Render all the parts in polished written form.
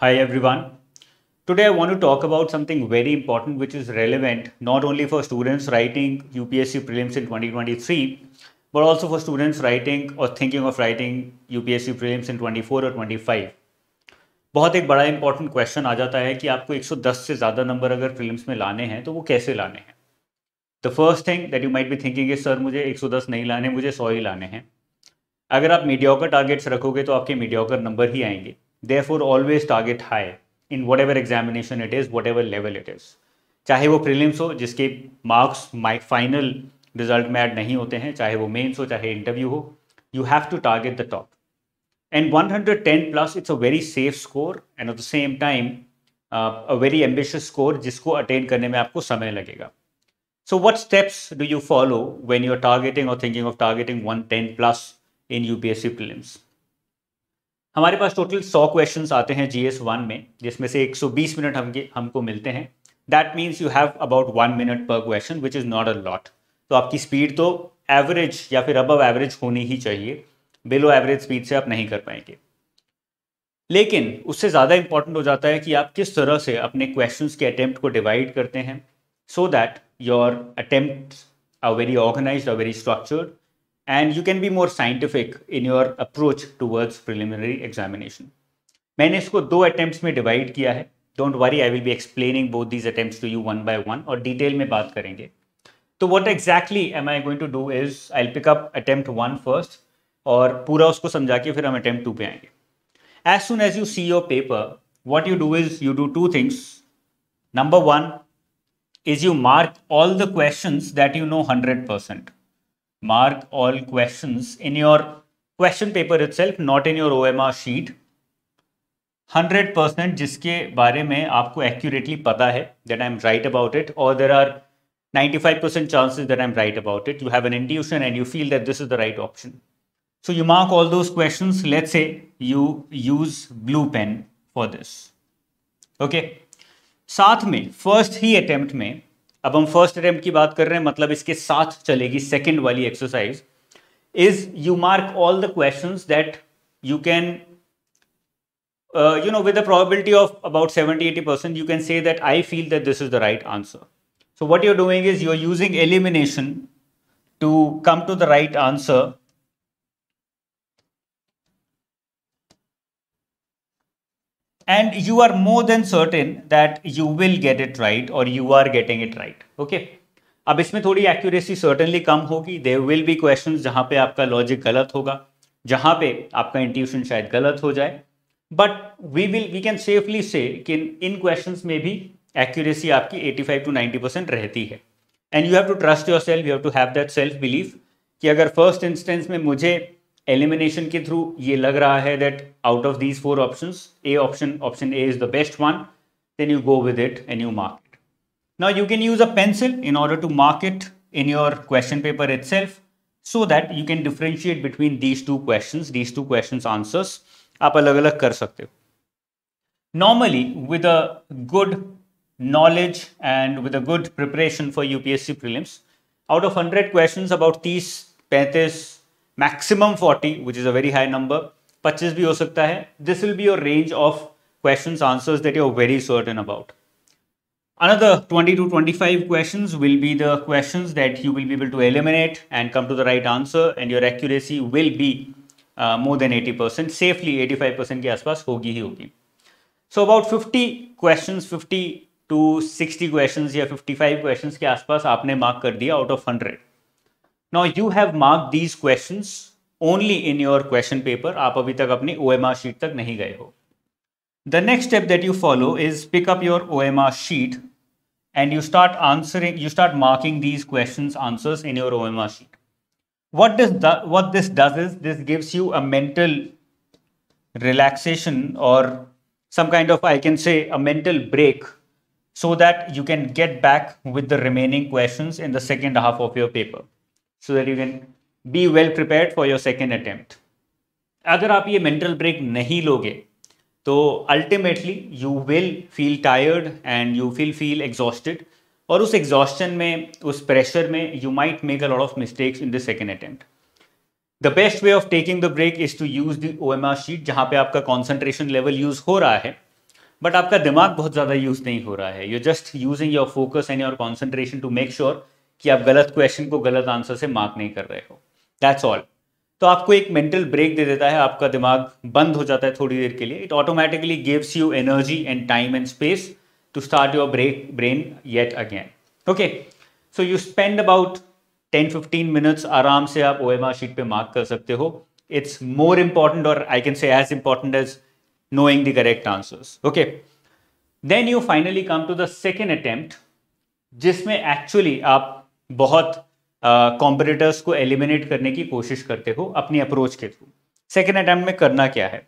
Hi everyone. Today I want to talk about something very important which is relevant not only for students writing UPSC prelims in 2023 but also for students writing or thinking of writing UPSC prelims in 24 और 25. बहुत एक बड़ा important question आ जाता है कि आपको 110 से ज़्यादा नंबर अगर प्रीलिम्स में लाने हैं तो वो कैसे लाने हैं. The first thing that you might be thinking is sir मुझे 110 नहीं लाने, मुझे 100 ही लाने हैं. अगर आप मीडियोकर टारगेट्स रखोगे तो आपके मीडियोकर नंबर ही आएंगे. Therefore always target high in what ever examination it is, what ever level it is. चाहे वो प्रीलिम्स हो जिसके मार्क्स फाइनल रिजल्ट में ऐड नहीं होते हैं, चाहे वो मेंस हो चाहे इंटरव्यू हो, you have to target the top. And 110 plus, it's a very safe score and at the same time a very ambitious score जिसको attain करने में आपको समय लगेगा. So what steps do you follow when you're targeting or thinking of targeting 110 plus in UPSC prelims? हमारे पास total 100 questions आते हैं GS1 में, जिसमें से 120 मिनट हमको मिलते हैं. That means you have about 1 minute पर question which is not a lot. तो आपकी स्पीड तो एवरेज या फिर अबव एवरेज होनी ही चाहिए. बिलो एवरेज स्पीड से आप नहीं कर पाएंगे. लेकिन उससे ज़्यादा इंपॉर्टेंट हो जाता है कि आप किस तरह से अपने क्वेश्चंस के अटेम्प्ट को डिवाइड करते हैं so that your attempts are very organised, are very structured and you can be more scientific in your approach towards preliminary examination. मैंने इसको 2 attempts में divide किया है. Don't worry, I will be explaining both these attempts to you one by one और detail में बात करेंगे. तो what exactly am I going to do is I'll pick up attempt 1 first और पूरा उसको समझा के फिर हम attempt 2 पे आएंगे. As soon as you see your paper, what you do is you do 2 things. Number 1 is you mark all the questions that you know 100%. Mark all questions in your question paper itself, not in your OMR sheet. 100% जिसके बारे में आपको accurately पता है that I'm right about it, or there are 95% chances that I'm right about it. You have an intuition and you feel that this is the right option. So you mark all those questions. Let's say you use blue pen for this. Okay. साथ में first ही attempt में, अब हम first attempt की बात कर रहे हैं मतलब इसके साथ चलेगी सेकंड वाली exercise, is you mark all the questions that you can with a probability of about 70-80% you can say that I feel that this is the right answer. So what you're doing is you're using elimination to come to the right answer. And you are more than certain that you will get it right or you are getting it right. Okay. अब इसमें थोड़ी accuracy certainly कम होगी. There will be questions जहां पे आपका logic गलत होगा, जहां पे आपका इंट्यूशन शायद गलत हो जाए, बट वी कैन सेफली से कि इन क्वेश्चंस में भी एक्यूरेसी आपकी 85 to 90% रहती है. And you have to trust yourself, you have to have that self belief कि अगर फर्स्ट इंस्टेंस में मुझे एलिमिनेशन के थ्रू ये लग रहा है that out of these 4 options option A is the best one, then you go with it and you mark it. Now you can use a pencil in order to mark it in your question paper itself so that you can differentiate between these two questions answers. आप अलग अलग कर सकते हो. Normally with a good knowledge and with a good preparation for UPSC prelims, out of 100 questions about 30-35 maximum 40, which is a very high number, 25 भी हो सकता है. This will be your range of questions answers that you're very certain about. Another 20 to 25 questions will be the questions that you will be able to eliminate and come to the right answer, and your accuracy will be more than 80%. Safely 85% के आसपास होगी ही होगी. So about 50 questions, 50 to 60 questions या 55 questions के आसपास आपने mark कर दिया out of 100. Now you have marked these questions only in your question paper. आप अभी तक अपनी OMR sheet तक नहीं गए हो. The next step that you follow is pick up your OMR sheet and you start marking these questions answers in your OMR sheet. What this does is this gives you a mental relaxation or some kind of, I can say, a mental break so that you can get back with the remaining questions in the second half of your paper so that you can be well prepared for your second attempt. अगर आप ये mental break नहीं लोगे तो ultimately you will feel tired and you will feel exhausted, और उस exhaustion में, उस प्रेशर में you might make a lot of mistakes in the second attempt. The best way of taking the break is to use the OMR sheet, जहां पे आपका concentration level use हो रहा है बट आपका दिमाग बहुत ज़्यादा यूज़ नहीं हो रहा है, you just using your focus and your concentration to make sure कि आप गलत क्वेश्चन को गलत आंसर से मार्क नहीं कर रहे हो, दैट्स ऑल। तो आपको एक मेंटल ब्रेक दे देता है, आपका दिमाग बंद हो जाता है थोड़ी देर के लिए, it automatically gives you energy and time and space to start your brain yet again. Okay, so you spend about 10-15 minutes आराम से आप OMR शीट पे मार्क कर सकते हो। इट्स मोर इंपॉर्टेंट और I can say as important as knowing the correct answers. Okay, then you finally come to the second attempt, जिसमें actually आप बहुत कॉम्पिटिटर्स को एलिमिनेट करने की कोशिश करते हो अपनी अप्रोच के थ्रू। सेकेंड अटेम्प्ट में करना क्या है,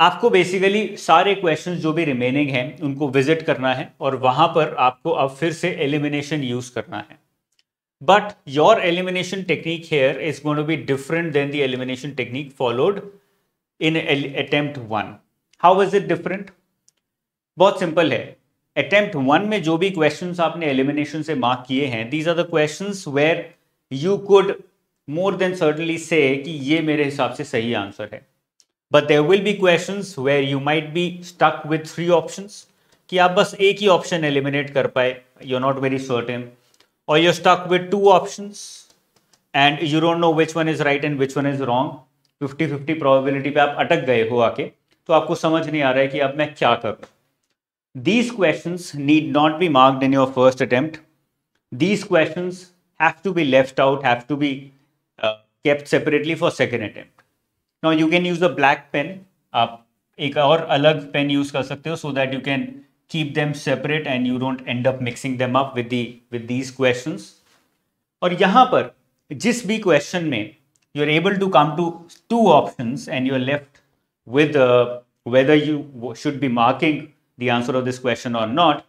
आपको बेसिकली सारे क्वेश्चंस जो भी रिमेनिंग हैं उनको विजिट करना है और वहां पर आपको अब फिर से एलिमिनेशन यूज करना है। But your elimination technique here is going to be different than the elimination technique followed in attempt 1. How is it different? बहुत सिंपल है। attempt 1 में जो भी questions आपने elimination से mark किए हैं, these are the questions where you could more than certainly say कि ये मेरे हिसाब से सही आंसर है। But there will be questions where you might be stuck with 3 options, कि आप बस एक ही option eliminate कर पाए, you're not very certain, or you're stuck with 2 options and you don't know which one is right and which one is wrong. 50-50 probability पे आप अटक गए हो आके, तो आपको समझ नहीं आ रहा है कि अब मैं क्या करूं। These questions need not be marked in your first attempt. These questions have to be left out, have to be kept separately for second attempt. Now you can use a black pen. आप एक और अलग pen use कर सकते हो so that you can keep them separate and you don't end up mixing them up with these questions. और यहाँ पर जिस भी क्वेश्चन में you're able to come to 2 options and you're left with whether you should be marking the answer of this question or not,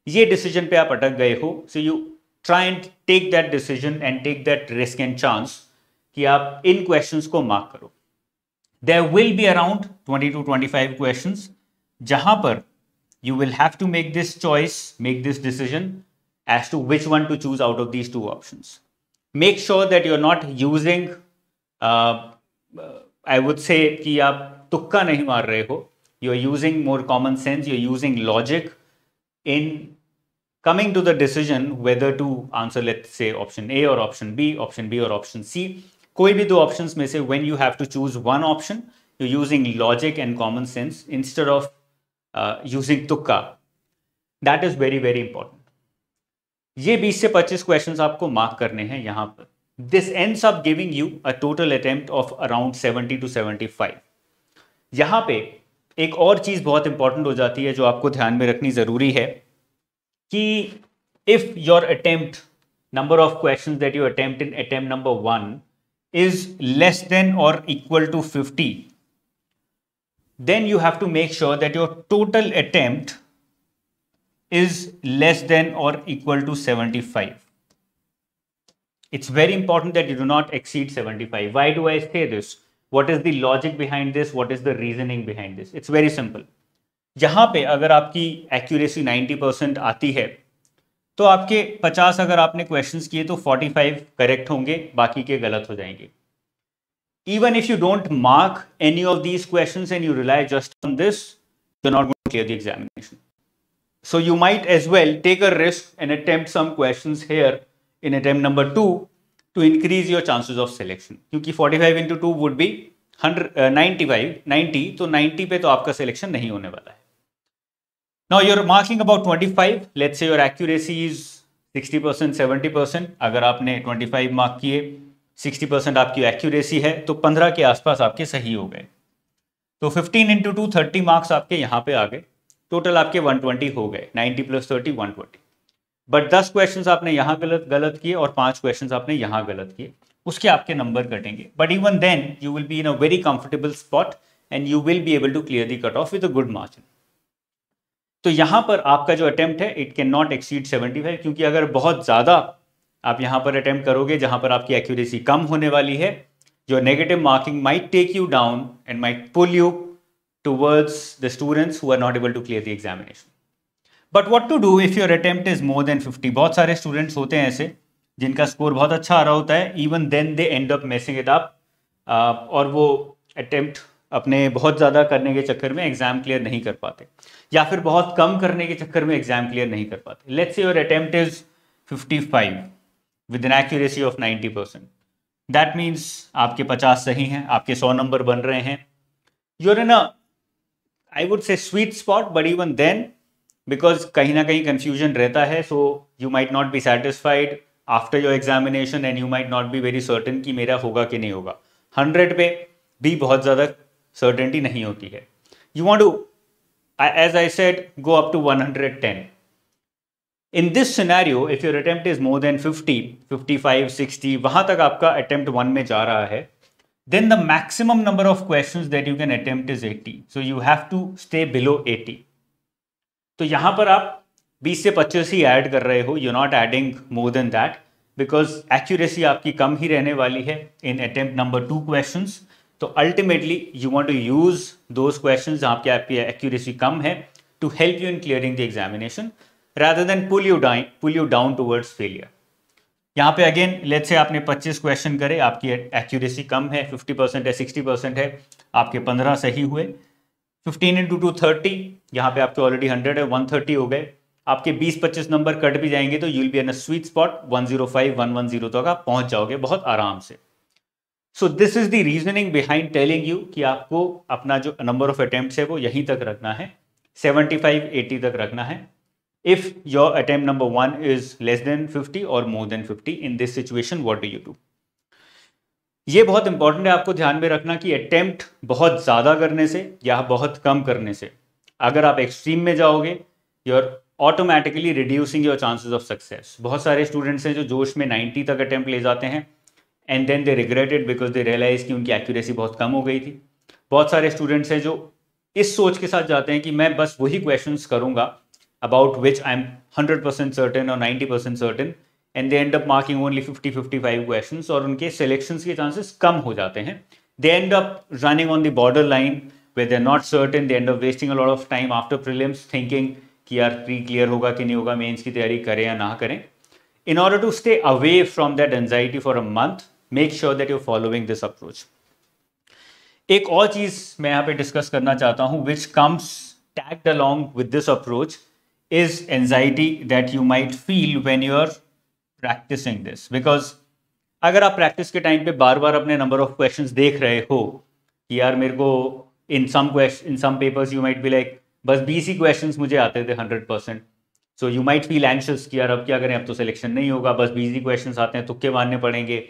ये decision पे आप अटक गए हो, so you try and take that decision and take that risk and chance कि आप इन questions को mark करो। There will be around 20 to 25 questions जहां पर you will have to make this choice, make this decision as to which one to choose out of these 2 options. Make sure that you're not using I would say कि आप तुक्का नहीं मार रहे हो, you are using more common sense, you are using logic in coming to the decision whether to answer, let's say option A or option B or option C. कोई भी 2 options में से when you have to choose one option, you're using logic and common sense instead of using तुक्का. That is very very important. ये 20 से 25 questions आपको mark करने हैं यहाँ पर। This ends up giving you a total attempt of around 70 to 75. यहाँ पे एक और चीज बहुत इंपॉर्टेंट हो जाती है जो आपको ध्यान में रखनी जरूरी है कि if your attempt number of questions that you attempt in attempt number 1 is less than or equal to 50, then you have to make sure that your total attempt is less than or equal to 75. It's very important that you do not exceed 75. Why do I say this? What is the logic behind this? What is the reasoning behind this? It's very simple. जहाँ पे अगर आपकी accuracy 90% आती है, तो आपके 50 अगर आपने questions किए तो 45 correct होंगे, बाकी के गलत हो जाएंगे। Even if you don't mark any of these questions and you rely just on this, you're not going to clear the examination. So you might as well take a risk and attempt some questions here in attempt number 2 to increase your chances of selection, क्योंकि 45 into 2 would be 90, तो 90 पे तो आपका selection नहीं होने वाला है। Now you're marking about 25, let's say your accuracy is 60%, 70%, अगर आपने 25 मार्क किए, 60% आपकी accuracy है, तो 15 के आसपास आपके सही हो गए, तो 15 into 2 30 मार्क्स आपके यहाँ पे आ गए, टोटल आपके 120 हो गए, 90 plus 30 120। बट 10 क्वेश्चंस आपने यहाँ गलत किए और 5 क्वेश्चंस आपने यहाँ गलत किए, उसके आपके नंबर कटेंगे, but even then you will be in a very comfortable spot and you will be able to clear the cut off with a good margin. तो यहाँ पर आपका जो अटेम्प्ट है इट कैन नॉट एक्सीड 75, क्योंकि अगर बहुत ज़्यादा आप यहाँ पर अटेम्प्ट करोगे जहाँ पर आपकी एक्यूरेसी कम होने वाली है, your negative marking might take you down and might pull you towards the students who are not able to clear the examination. But what to do if your attempt is more than 50? बहुत सारे students होते हैं ऐसे जिनका score बहुत अच्छा आ रहा होता है, even then they end up messing it up और वो attempt अपने बहुत ज़्यादा करने के चक्कर में एग्जाम क्लियर नहीं कर पाते, या फिर बहुत कम करने के चक्कर में एग्जाम क्लियर नहीं कर पाते। Let's say your attempt is 55 with an accuracy of 90%, that means आपके 50 सही हैं, आपके 100 नंबर बन रहे हैं। You're in a, I would say sweet spot, but even then because कहीं ना कहीं कंफ्यूजन रहता है, so you might not be satisfied after your examination and you might not be very certain कि मेरा होगा कि नहीं होगा। 100 पे भी बहुत ज़्यादा सर्टेनिटी नहीं होती है। You want to, as I said, go up to 110। In this scenario if your attempt is more than 50, 55, 60, वहां तक आपका अटेम्प्ट 1 में जा रहा है, then the maximum number of questions that you can attempt is 80. So you have to stay below 80. तो यहां पर आप 20 से 25 ही ऐड कर रहे हो, you're not adding more than that because accuracy आपकी कम ही रहने वाली है in attempt number 2 questions. तो ultimately you want to use those questions जहां पे आपकी accuracy कम है to help you in clearing the examination rather than pull you down towards failure. यहाँ पे अगेन लेट्स से आपने 25 क्वेश्चन करे, आपकी एक्यूरेसी कम है, 50% है, 60% है, आपके 15 सही हुए, 15 इंटू 2 30, यहाँ पे आपके ऑलरेडी 100 है, 130 हो गए, आपके 20-25 नंबर कट भी जाएंगे तो you will be in a sweet spot, 105, 110 तक आप पहुंच जाओगे बहुत आराम से। So this is the reasoning behind telling you कि आपको अपना जो नंबर ऑफ अटेम्प्ट्स है वो यहीं तक रखना है, 75-80 तक रखना है। If your attempt number 1 is less than 50 or more than 50, in this situation what do you do? ये बहुत इंपॉर्टेंट है आपको ध्यान में रखना कि अटेम्प्ट बहुत ज़्यादा करने से या बहुत कम करने से, अगर आप एक्सट्रीम में जाओगे, you are automatically reducing your chances of success. बहुत सारे स्टूडेंट्स हैं जो जोश में 90 तक अटेम्प्ट ले जाते हैं and then they regretted because they realise कि उनकी एक्यूरेसी बहुत कम हो गई थी। बहुत सारे स्टूडेंट्स हैं जो इस सोच के साथ जाते हैं कि मैं बस वही क्वेश्चंस करूँगा about which I'm 100% certain or 90% certain, and they end up marking only 50-55 questions और उनके selections के chances कम हो जाते हैं। They end up running on the borderline where they're not certain, they end up wasting a lot of time after prelims thinking कि यार pre clear होगा कि नहीं होगा, मेंस की तैयारी करें या ना करें। In order to stay away from that anxiety for a month, make sure that you're following this approach. एक और चीज़ मैं यहाँ पे डिस्कस करना चाहता हूँ which comes tagged along with this approach is anxiety that you might feel when you are practicing this, because अगर आप प्रैक्टिस के टाइम पे बार बार अपने नंबर ऑफ क्वेश्चंस देख रहे हो कि यार मेरे को in some papers you might be like बस 20 ही क्वेश्चंस मुझे आते थे 100%, so you might feel anxious कि यार अब क्या करें, अब तो सिलेक्शन नहीं होगा, बस 20 ही क्वेश्चंस आते हैं, तुक्के मारने पड़ेंगे,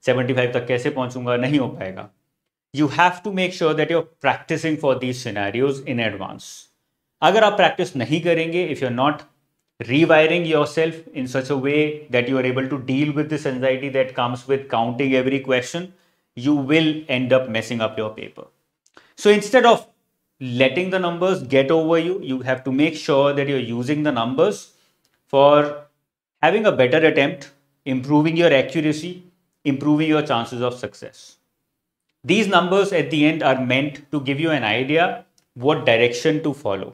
75 तक कैसे पहुंचूंगा, नहीं हो पाएगा। You have to make sure that you are practising for these scenarios in advance. अगर आप प्रैक्टिस नहीं करेंगे, if you are not rewiring yourself in such a way that you are able to deal with this anxiety that comes with counting every question, you will end up messing up your paper. So instead of letting the numbers get over you, you have to make sure that you're using the numbers for having a better attempt, improving your accuracy, improving your chances of success. These numbers at the end are meant to give you an idea what direction to follow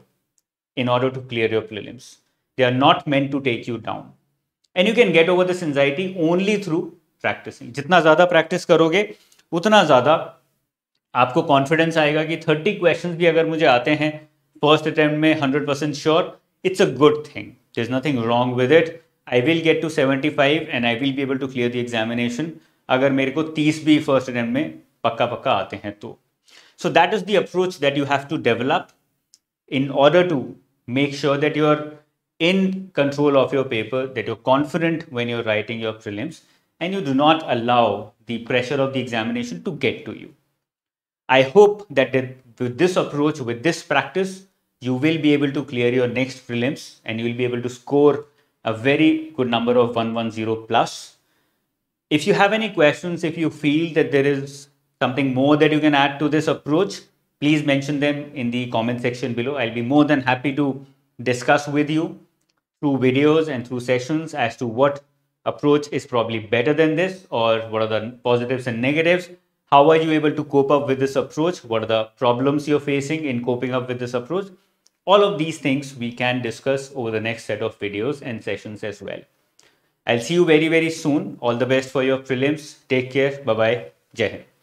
in order to clear your prelims. They are not meant to take you down. And you can get over this anxiety only through practicing. जितना ज़्यादा practice करोगे उतना ज़्यादा आपको confidence आएगा कि 30 questions भी अगर मुझे आते हैं फर्स्ट अटेम्प्ट में 100% sure, it's a good thing, there is nothing wrong with it. I will get to 75 and I will be able to clear the examination अगर मेरे को 30 भी फर्स्ट अटेम्प्ट में पक्का आते हैं तो। So that is the approach that you have to develop in order to make sure that you are in control of your paper, that you're confident when you're writing your prelims, and you do not allow the pressure of the examination to get to you. I hope that with this approach, with this practice, you will be able to clear your next prelims and you will be able to score a very good number of 110 plus. If you have any questions, if you feel that there is something more that you can add to this approach, please mention them in the comment section below. I'll be more than happy to discuss with you through videos and through sessions as to what approach is probably better than this, or what are the positives and negatives. How are you able to cope up with this approach? What are the problems you're facing in coping up with this approach? All of these things we can discuss over the next set of videos and sessions as well. I'll see you very, very soon. All the best for your prelims. Take care. Bye-bye. Jai Hind.